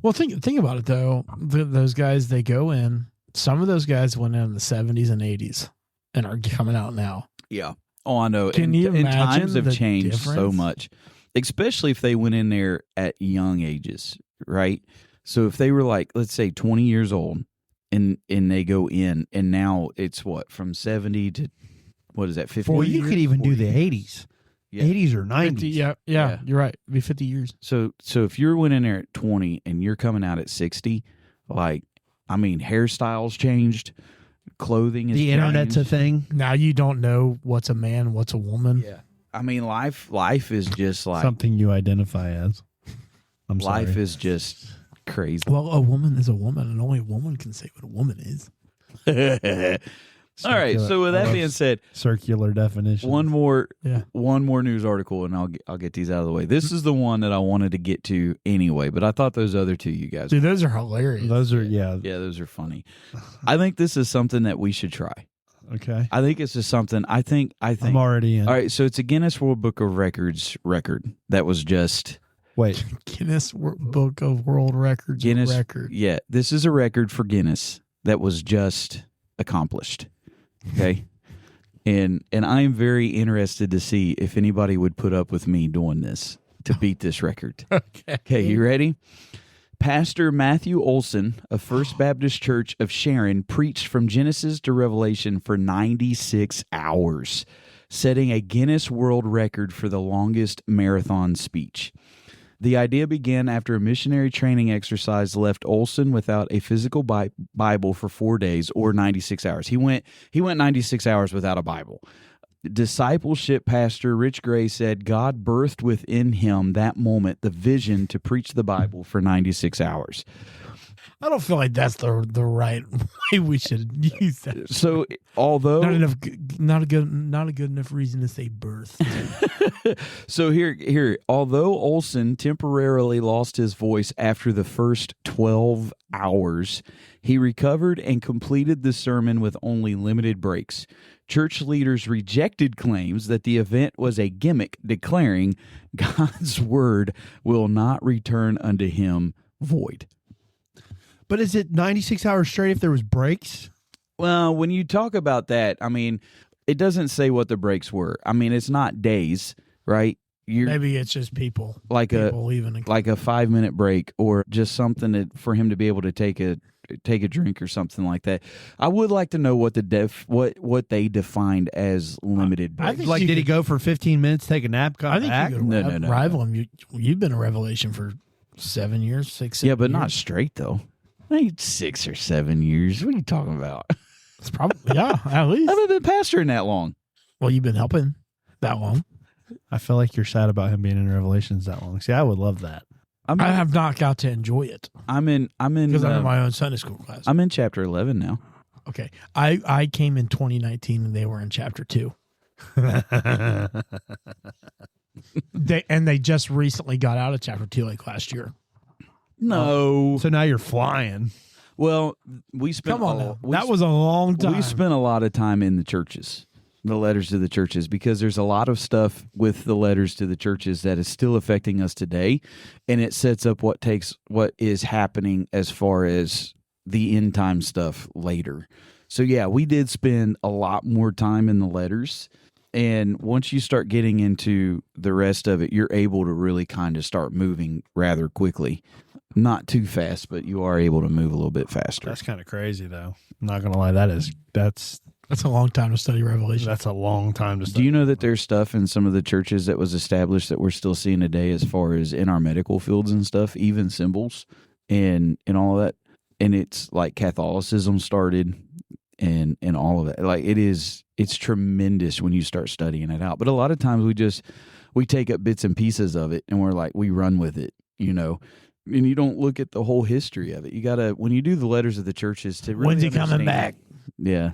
Well, think about it, though. Those guys, they go in. Some of those guys went in the 70s and 80s and are coming out now. Yeah. Oh, I know. Can you imagine times have the changed difference? so much, especially if they went in there at young ages, right? So if they were like, let's say 20 years old and they go in, and now it's what, from 70 to, what is that, 50? Well, you could even do the 80s. 80s. Yeah. 80s or 90s. 50, yeah, you're right. It'd be 50 years. So if you went in there at 20 and you're coming out at 60, like, I mean, hairstyles changed, clothing is the internet's a thing. Now you don't know what's a man, what's a woman. Yeah. I mean, life is just like something you identify as. I'm sorry. Life is just crazy. Well, a woman is a woman, and only a woman can say what a woman is. All right. So with that being said, circular definition. One more news article, and I'll get these out of the way. This is the one that I wanted to get to anyway, but I thought those other two, you guys, dude, those are hilarious. Those are those are funny. I think this is something that we should try. Okay. I think it's just something. I think I'm already in. All right. So it's a Guinness World Book of Records record that was just. Wait. Guinness Book of World Records record. Yeah, this is a record for Guinness that was just accomplished. Okay. And I am very interested to see if anybody would put up with me doing this to beat this record. Okay, you ready? Pastor Matthew Olson of First Baptist Church of Sharon preached from Genesis to Revelation for 96 hours, setting a Guinness World Record for the longest marathon speech. The idea began after a missionary training exercise left Olson without a physical Bible for 4 days or 96 hours. He went 96 hours without a Bible. Discipleship pastor Rich Gray said God birthed within him that moment the vision to preach the Bible for 96 hours. I don't feel like that's the right way we should use that. So, although not a good enough reason to say birth. So here, although Olson temporarily lost his voice after the first 12 hours, he recovered and completed the sermon with only limited breaks. Church leaders rejected claims that the event was a gimmick, declaring God's word will not return unto him void. But is it 96 hours straight if there was breaks? Well, when you talk about that, I mean, it doesn't say what the breaks were. I mean, it's not days, right? Maybe it's just people leaving. like a 5-minute break, or just something for him to be able to take a drink or something like that. I would like to know what what they defined as limited breaks. Like, did he go for 15 minutes, take a nap, come back? You could rival him. You've been a Revelation for 7 years, 6. Yeah, but years. not straight though. I think 6 or 7 years. What are you talking about? It's probably at least. I haven't been pastoring that long. Well, you've been helping that long. I feel like you're sad about him being in Revelations that long. See, I would love that. I have not got to enjoy it. I'm in because I'm in my own Sunday school class. I'm in chapter 11 now. Okay, I came in 2019 and they were in chapter 2. They just recently got out of chapter 2 like last year. No, so now you're flying. Well, we spent. Come on, now. That was a long time. We spent a lot of time in the churches. The letters to the churches, because there's a lot of stuff with the letters to the churches that is still affecting us today, and it sets up what is happening as far as the end time stuff later. So yeah, we did spend a lot more time in the letters, and once you start getting into the rest of it, you're able to really kind of start moving rather quickly. Not too fast, but you are able to move a little bit faster. That's kind of crazy, though. I'm not gonna lie, that's a long time to study Revelation. That's a long time to study. Do you know that there's stuff in some of the churches that was established that we're still seeing today as far as in our medical fields and stuff, even symbols and all of that? And it's like Catholicism started and all of that. Like it's tremendous when you start studying it out. But a lot of times we take up bits and pieces of it and we're like, we run with it, you know. And you don't look at the whole history of it. You gotta, when you do the letters of the churches, to really when's he coming back? Yeah.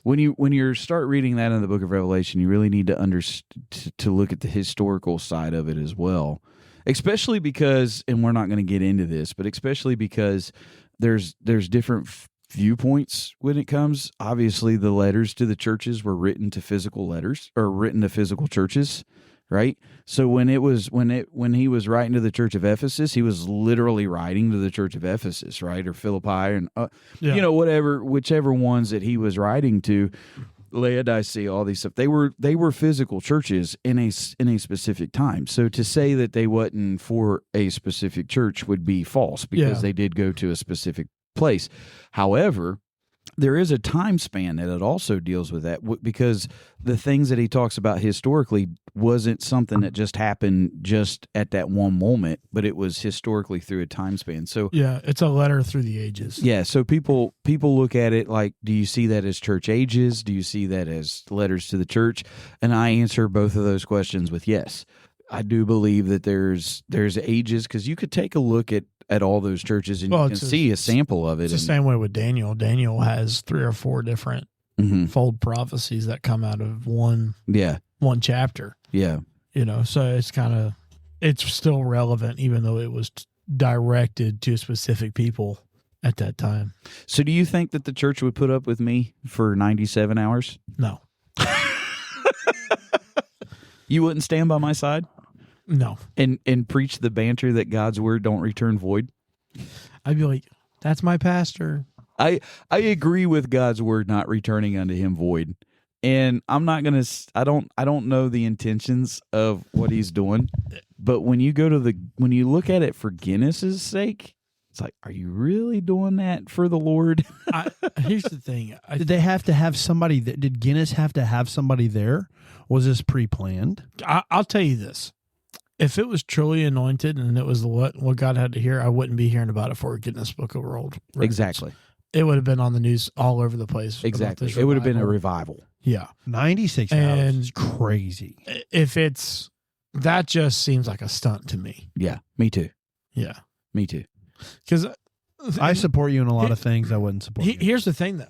When you start reading that in the book of Revelation, you really need to look at the historical side of it as well, especially because, and we're not going to get into this, but especially because there's different viewpoints when it comes. Obviously, the letters to the churches were written to physical churches, right? So when he was writing to the church of Ephesus, he was literally writing to the church of Ephesus, right, or Philippi, and whichever ones that he was writing to, Laodicea, all these stuff. They were physical churches in a specific time. So to say that they wasn't for a specific church would be false, because they did go to a specific place. However, there is a time span that it also deals with that, because the things that he talks about historically wasn't something that just happened just at that one moment, but it was historically through a time span. So yeah, it's a letter through the ages. Yeah, so people look at it like, do you see that as church ages? Do you see that as letters to the church? And I answer both of those questions with yes. I do believe that there's ages, because you could take a look at all those churches and you can see a sample of it. It's the same way with Daniel. Daniel has 3 or 4 different fold prophecies that come out of one chapter. Yeah. You know, so it's still relevant, even though it was directed to specific people at that time. So do you think that the church would put up with me for 97 hours? No. You wouldn't stand by my side? No. And preach the banter that God's word don't return void? I'd be like, that's my pastor. I agree with God's word not returning unto him void. And I'm not going to, I don't know the intentions of what he's doing, but when you look at it for Guinness's sake, it's like, are you really doing that for the Lord? Here's the thing. Did they have to have somebody did Guinness have to have somebody there? Was this pre-planned? I'll tell you this. If it was truly anointed and it was what God had to hear, I wouldn't be hearing about it for Guinness Book of World Records. Exactly. It would have been on the news all over the place. Exactly. It would have been a revival. Yeah. 96 hours is crazy. That just seems like a stunt to me. Yeah, me too. Yeah. Me too. Because I support you in a lot of things I wouldn't support you. Here's the thing, though.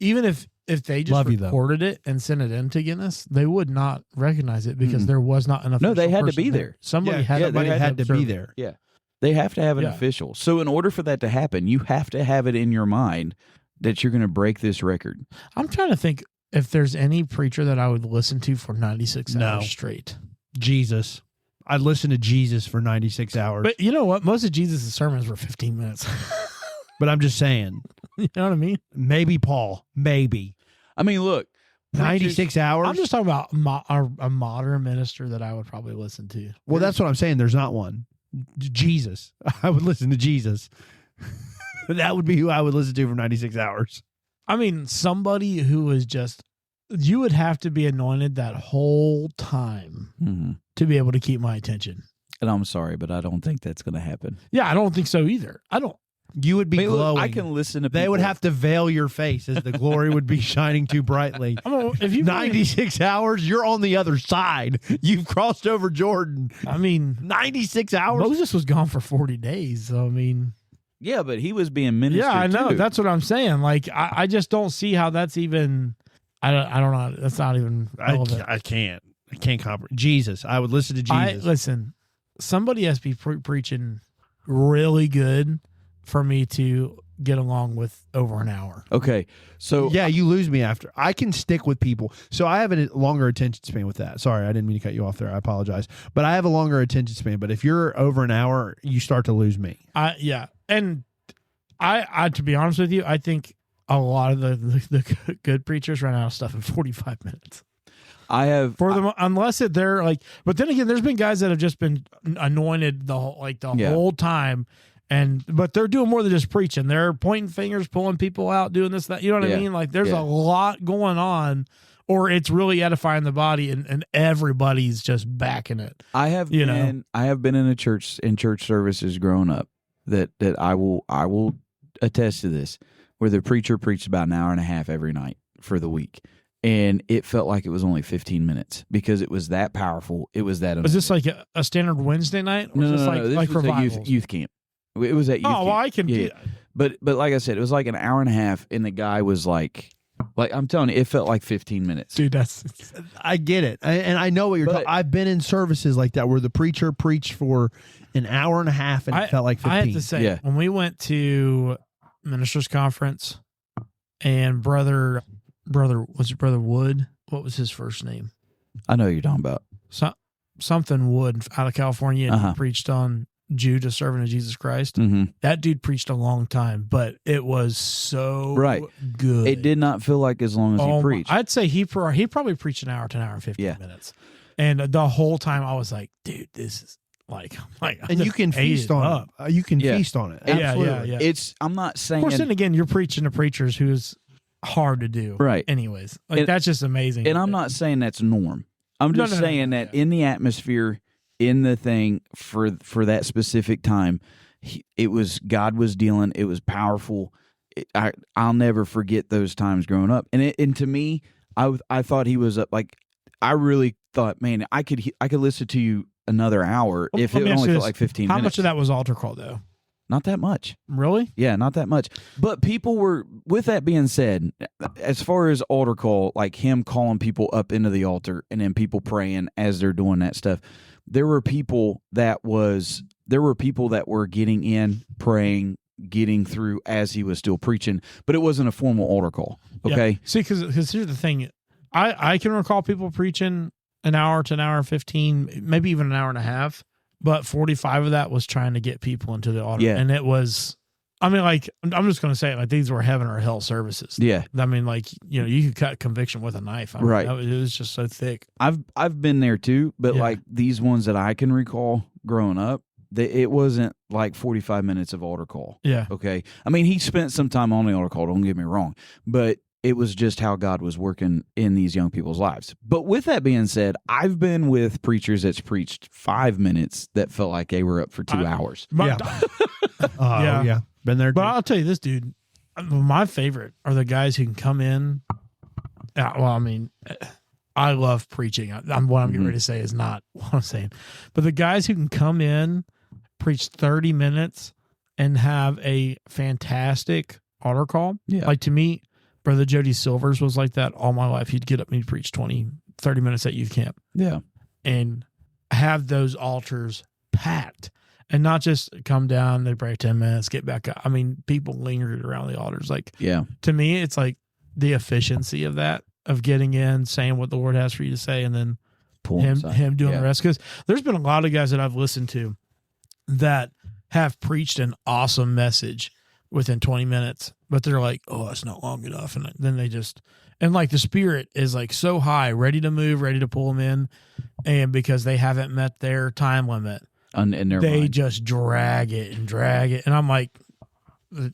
Even if they just recorded it and sent it in to Guinness, they would not recognize it because there was not enough. No, they had to be there. Somebody had to be there. Yeah. They have to have an official. So in order for that to happen, you have to have it in your mind that you're going to break this record. I'm trying to think if there's any preacher that I would listen to for 96 hours straight. Jesus. I'd listen to Jesus for 96 hours. But you know what? Most of Jesus' sermons were 15 minutes. But I'm just saying. You know what I mean? Maybe Paul. Maybe. I mean, look, 96 hours. I'm just talking about a modern minister that I would probably listen to. Well, that's what I'm saying. There's not one. Jesus. I would listen to Jesus. That would be who I would listen to for 96 hours. I mean, somebody who is just, you would have to be anointed that whole time to be able to keep my attention. And I'm sorry, but I don't think that's going to happen. Yeah, I don't think so either. I don't. You would be Look, glowing. I can listen to people. They would have to veil your face as the glory would be shining too brightly. If you 96 hours, you're on the other side. You've crossed over Jordan. I mean, 96 hours. Moses was gone for 40 days. So, I mean. Yeah, but he was being ministered Yeah, I know. to. That's what I'm saying. Like, I just don't see how that's even. I don't know. That's not even relevant. I can't comprehend. Jesus. I would listen to Jesus. Listen, somebody has to be preaching really good for me to get along with over an hour. Okay, so yeah, you lose me after. I can stick with people. So I have a longer attention span with that. Sorry, I didn't mean to cut you off there. I apologize. But I have a longer attention span. But if you're over an hour, you start to lose me. Yeah. And I to be honest with you, I think a lot of the good preachers run out of stuff in 45 minutes. I have For them, unless they're like, but then again, there's been guys that have just been anointed the whole time. But they're doing more than just preaching. They're pointing fingers, pulling people out, doing this, that. You know what I mean? Like there's a lot going on, or it's really edifying the body, and everybody's just backing it. I have been in church services growing up that I will attest to this, where the preacher preached about an hour and a half every night for the week. And it felt like it was only 15 minutes because it was that powerful. It was that. Was this like a standard Wednesday night? Or No. This was a youth camp. It was at youth camp. Well, I can do that. But like I said, it was like an hour and a half, and the guy was like I'm telling you, it felt like 15 minutes. Dude, I get it. And I know what you're talking. I've been in services like that where the preacher preached for an hour and a half and it felt like 15. I have to say, when we went to ministers conference and brother Wood, what was his first name? I know who you're talking about. Something Wood out of California, and he preached on Jude, a servant of Jesus Christ. That dude preached a long time, but it was so good. It did not feel like as long as he preached. I'd say he probably preached an hour to an hour and 15 minutes. And the whole time I was like, dude, this is like and you can feast on it. You can feast on it. Absolutely. Yeah. I'm not saying. Of course, then again, you're preaching to preachers who's hard to do. Right. Anyways, that's just amazing. And I'm not saying that's norm. I'm just saying that in the atmosphere, in the thing for that specific time, God was dealing. It was powerful. I'll never forget those times growing up. And to me, I thought he was up. Like I really thought, man, I could listen to you another hour if it only felt like 15 minutes. How much of that was altar call though? Not that much. Really? Yeah, not that much. But people were, with that being said, as far as altar call, like him calling people up into the altar and then people praying as they're doing that stuff, there were people that were getting in, praying, getting through as he was still preaching, but it wasn't a formal altar call. Okay? Yeah. See, because here's the thing. I can recall people preaching an hour to an hour and 15, maybe even an hour and a half. But 45 of that was trying to get people into the altar. Yeah. And it was, I mean, like, I'm just going to say it, like, these were heaven or hell services. Yeah. I mean, like, you could cut conviction with a knife. I mean, right. It was just so thick. I've been there too, but like these ones that I can recall growing up, it wasn't like 45 minutes of altar call. Yeah. Okay. I mean, he spent some time on the altar call, don't get me wrong, but it was just how God was working in these young people's lives. But with that being said, I've been with preachers that's preached 5 minutes that felt like they were up for 2 hours. But, yeah. Been there. But I'll tell you this, dude. My favorite are the guys who can come in. Well, I mean, I love preaching. What I'm getting ready to say is not what I'm saying. But the guys who can come in, preach 30 minutes, and have a fantastic altar call. Yeah. Like to me, Brother Jody Silvers was like that all my life. He'd get up and he'd preach 20, 30 minutes at youth camp. Yeah. And have those altars packed. And not just come down, they pray 10 minutes, get back up. I mean, people lingered around the altars. Like, to me, it's like the efficiency of that, of getting in, saying what the Lord has for you to say, and then him doing the rest. Because there's been a lot of guys that I've listened to that have preached an awesome message within 20 minutes, but they're like, oh, it's not long enough. And then they just, And like the spirit is like so high, ready to move, ready to pull them in. And because they haven't met their time limit, in their they mind. just drag it. And I'm like,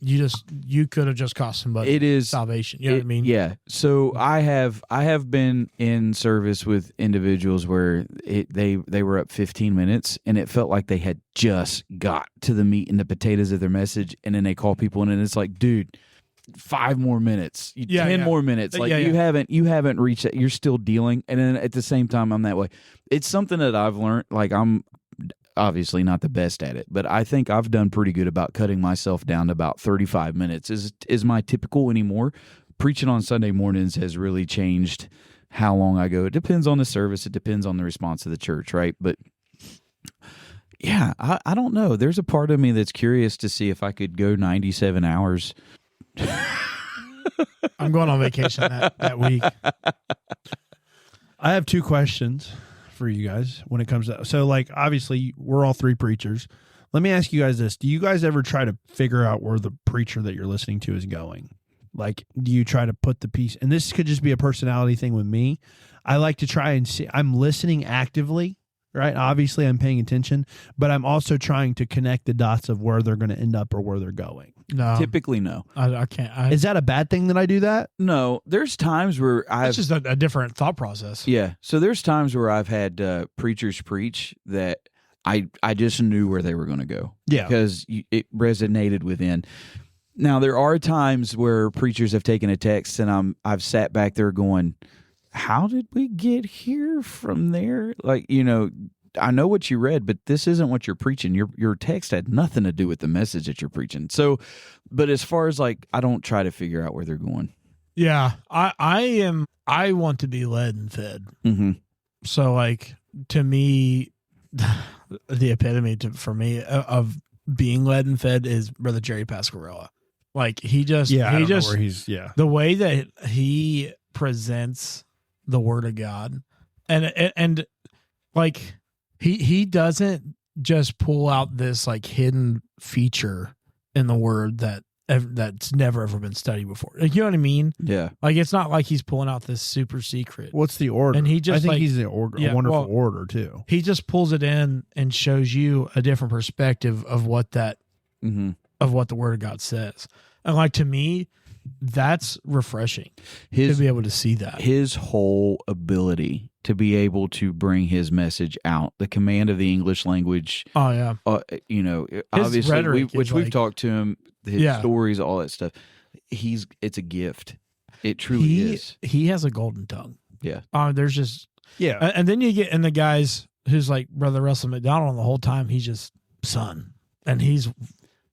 you could have just cost somebody It is salvation. You know what I mean? Yeah. So I have been in service with individuals where they were up 15 minutes and it felt like they had just got to the meat and the potatoes of their message, and then they call people in and it's like, dude, 5 more minutes, 10 more minutes. Like you haven't reached it. You're still dealing. And then at the same time, I'm that way. It's something that I've learned. Like I'm obviously not the best at it, but I think I've done pretty good about cutting myself down to about 35 minutes is my typical anymore. Preaching on Sunday mornings has really changed how long I go. It depends on the service. It depends on the response of the church, right? But yeah, I don't know. There's a part of me that's curious to see if I could go 97 hours. I'm going on vacation that week. I have 2 questions for you guys when it comes to, so like obviously we're all 3 preachers. Let me ask you guys this. Do you guys ever try to figure out where the preacher that you're listening to is going? Like, do you try to put the piece, and this could just be a personality thing with me. I like to try and see, I'm listening actively, right? Obviously I'm paying attention, but I'm also trying to connect the dots of where they're going to end up or where they're going. No, Typically, no. I can't. Is that a bad thing that I do that? No, there's times where It's just a different thought process. Yeah. So there's times where I've had preachers preach that I just knew where they were going to go. Yeah. Because it resonated within. Now, there are times where preachers have taken a text and I've sat back there going, how did we get here from there? Like, I know what you read, but this isn't what you're preaching. Your text had nothing to do with the message that you're preaching. So, but as far as like, I don't try to figure out where they're going. Yeah, I want to be led and fed. Mm-hmm. So like, to me, the epitome for me of being led and fed is Brother Jerry Pasquarella. Like he just the way that he presents the Word of God, and like he doesn't just pull out this like hidden feature in the Word that's never ever been studied before. Like, you know what I mean? Yeah. Like it's not like he's pulling out this super secret. What's the order? And he just, I think like, he's a wonderful orator too. He just pulls it in and shows you a different perspective of what that of what the Word of God says. And like, to me, that's refreshing to be able to see that. His whole ability to be able to bring his message out, the command of the English language. Oh yeah. Obviously, we've like, talked to him, his stories, all that stuff. It's a gift. It truly is. He has a golden tongue. Yeah. There's just and then you get in the guys who's like Brother Russell McDonald, and the whole time he's just son, and he's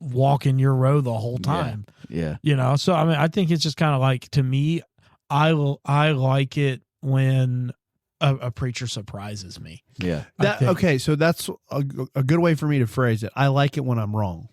walking your row the whole time. Yeah. So I mean, I think it's just kind of like, to me, I like it when a preacher surprises me. Yeah. Okay, so that's a good way for me to phrase it. I like it when I'm wrong.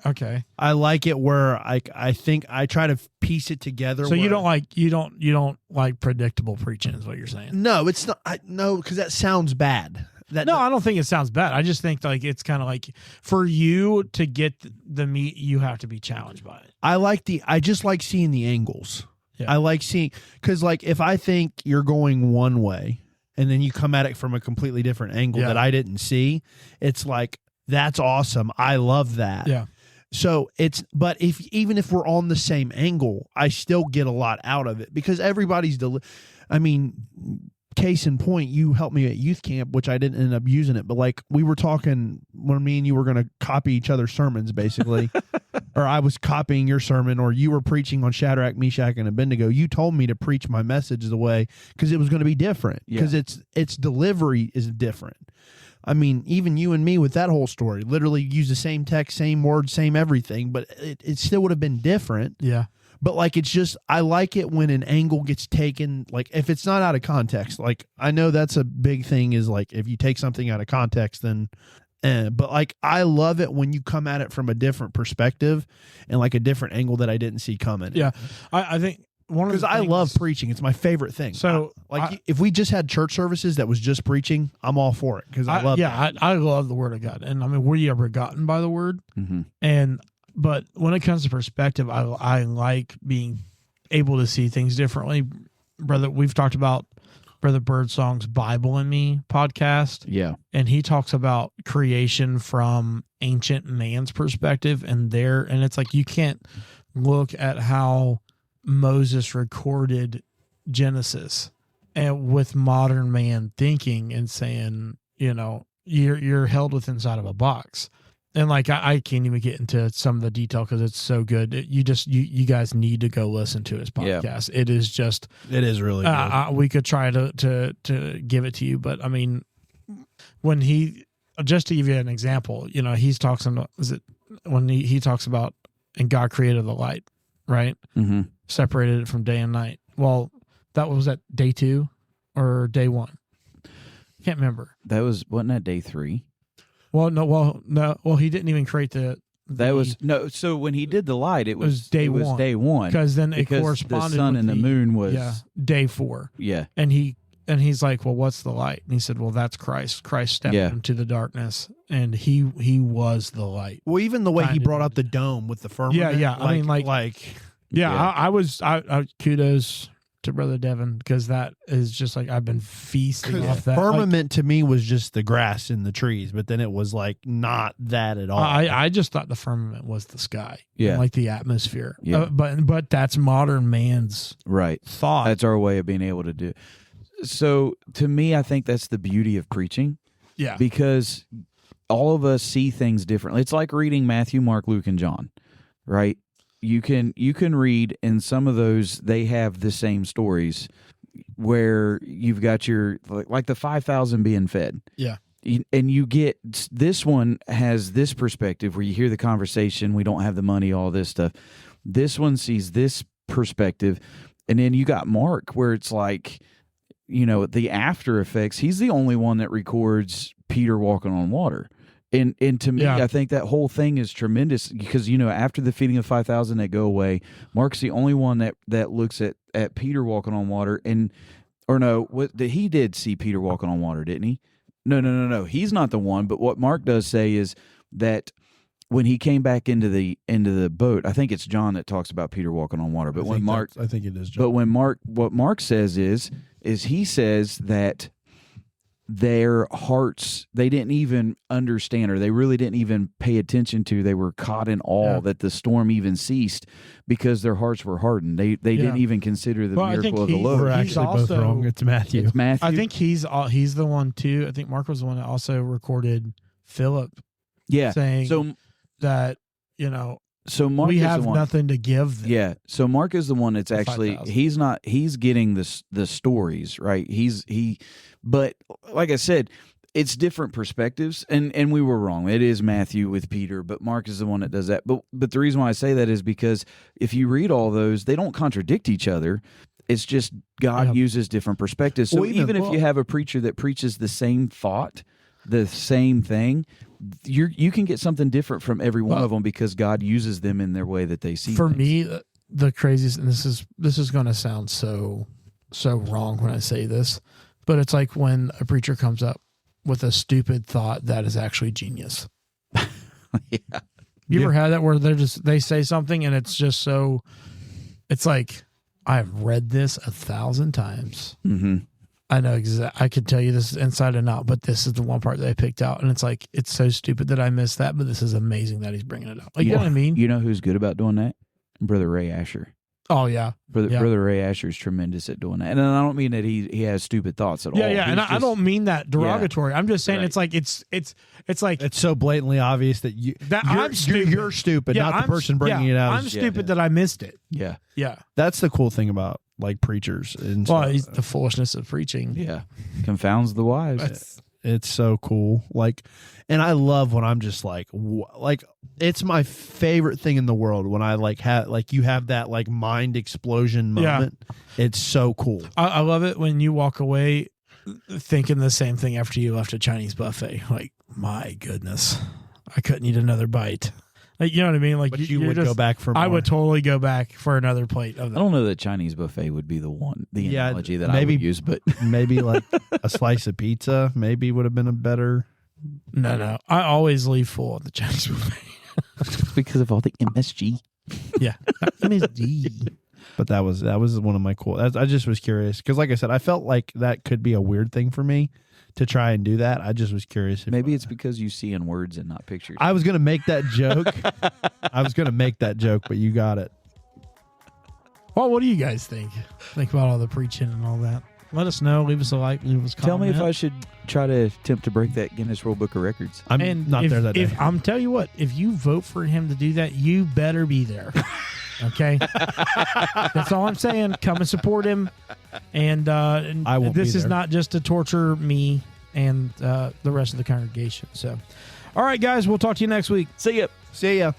Okay. I like it where I think I try to piece it together. So you don't like predictable preaching, is what you're saying? No, it's not. No, because that sounds bad. I don't think it sounds bad. I just think like it's kind of like, for you to get the meat, you have to be challenged by it. I just like seeing the angles. Yeah. I like seeing, because like if I think you're going one way and then you come at it from a completely different angle that I didn't see, it's like, that's awesome. I love that. Yeah. So but even if we're on the same angle, I still get a lot out of it, because everybody's case in point, you helped me at youth camp, which I didn't end up using it, but like we were talking when me and you were going to copy each other's sermons, basically, or I was copying your sermon, or you were preaching on Shadrach, Meshach, and Abednego. You told me to preach my message the way, because it was going to be different, because its delivery is different. I mean, even you and me with that whole story, literally use the same text, same words, same everything, but it still would have been different. Yeah. But like, it's just, I like it when an angle gets taken, like if it's not out of context. Like, I know that's a big thing, is like if you take something out of context, then but like, I love it when you come at it from a different perspective and like a different angle that I didn't see coming. Yeah. I think because I love preaching. It's my favorite thing. So if we just had church services that was just preaching, I'm all for it, because I love that. I love the Word of God. And I mean, were you begotten by the Word? Mm-hmm. But when it comes to perspective, I like being able to see things differently. Brother, we've talked about Brother Birdsong's Bible and Me podcast. Yeah. And he talks about creation from ancient man's perspective, and it's like you can't look at how Moses recorded Genesis and with modern man thinking and saying, you're held with inside of a box. And like I can't even get into some of the detail because it's so good. You guys need to go listen to his podcast. Yeah. It is really good. We could try to give it to you, but I mean, when just to give you an example, he talks about and God created the light, right? Mm-hmm. Separated it from day and night. Well, that was at day 2 or day 1. Can't remember. Wasn't that day 3? Well, no. Well, he didn't even create So when he did the light, it was day 1. Day 1 because then it corresponded. The sun and the moon was day 4. Yeah, and he's like, well, what's the light? And he said, well, that's Christ. Christ stepped into the darkness, and he was the light. Well, even the way he brought out the dome with the firmament. Yeah. I mean, I was kudos to Brother Devin, because that is just like I've been feasting off that. Firmament to me was just the grass and the trees, but then it was like not that at all. I just thought the firmament was the sky, and like the atmosphere. Yeah. But that's modern man's thought. That's our way of being able to do it. So to me, I think that's the beauty of preaching. Yeah, because all of us see things differently. It's like reading Matthew, Mark, Luke, and John, right? You can read, and some of those, they have the same stories where you've got your, like the 5,000 being fed. Yeah. And you get, this one has this perspective where you hear the conversation, we don't have the money, all this stuff. This one sees this perspective. And then you got Mark, where it's like, the after effects. He's the only one that records Peter walking on water. And to me, I think that whole thing is tremendous because, after the feeding of 5,000, they go away. Mark's the only one that looks at Peter walking on water. He did see Peter walking on water, didn't he? No. He's not the one. But what Mark does say is that when he came back into the boat, I think it's John that talks about Peter walking on water. But I think it is John. But what Mark says is he says that their hearts, they didn't even understand, or they really didn't even pay attention to. They were caught in awe that the storm even ceased because their hearts were hardened. They didn't even consider the miracle of the loaf. We're actually both wrong. It's Matthew. I think he's the one too. I think Mark was the one that also recorded Philip. Yeah, saying that So Mark we is have the one. nothing to give them. Yeah. So Mark is the one that's actually 5,000. he's getting the stories, right? But like I said, it's different perspectives, and we were wrong. It is Matthew with Peter, but Mark is the one that does that. But the reason why I say that is because if you read all those, they don't contradict each other. It's just God uses different perspectives. So even if you have a preacher that preaches the same thought, the same thing, you can get something different from every one of them because God uses them in their way that they see. For things. me, the craziest, and this is going to sound so wrong when I say this, but it's like when a preacher comes up with a stupid thought that is actually genius. Yeah. You ever had that where they say something and it's just so, it's like, I've read this 1,000 times. Mm-hmm. I know I could tell you this inside and out, but this is the one part that I picked out. And it's like, it's so stupid that I missed that, but this is amazing that he's bringing it up. Like, you know what I mean? You know who's good about doing that? Brother Ray Asher. Oh, yeah. Brother Ray Asher is tremendous at doing that. And I don't mean that he has stupid thoughts at all. Yeah, and I don't mean that derogatory. I'm just saying Right. it's like, it's like. It's so blatantly obvious that I'm stupid. You're stupid, not the person bringing it out. I'm stupid that I missed it. Yeah. Yeah. That's the cool thing about like preachers. And well, it's the foolishness of preaching. Yeah. Confounds the wise. It's so cool. Like, and I love when I'm just like it's my favorite thing in the world when I you have that like mind explosion moment. Yeah. It's so cool. I love it when you walk away thinking the same thing after you left a Chinese buffet. Like, my goodness, I couldn't eat another bite. Like, you know what I mean? Like, but you would go back for more. I would totally go back for another plate of that. I don't know that Chinese buffet would be the analogy that I would use, but maybe like a slice of pizza maybe would have been a better. No. I always leave full of the Chinese buffet. because of all the MSG. Yeah. MSG. But that was one of my cool. I just was curious because, like I said, I felt like that could be a weird thing for me to try and do that. I just was curious. Maybe it's because you see in words and not pictures. I was gonna make that joke. But you got it. Well, what do you guys think? Think about all the preaching and all that. Let us know. Leave us a like. Leave us a comment. Tell me if I should try to attempt to break that Guinness World Book of Records. I'm not there that day. I'm tell you what, if you vote for him to do that, you better be there. Okay, that's all I'm saying. Come and support him. And I won't. This be is there. not just to torture me and the rest of the congregation. So, all right, guys, we'll talk to you next week. See ya. See ya.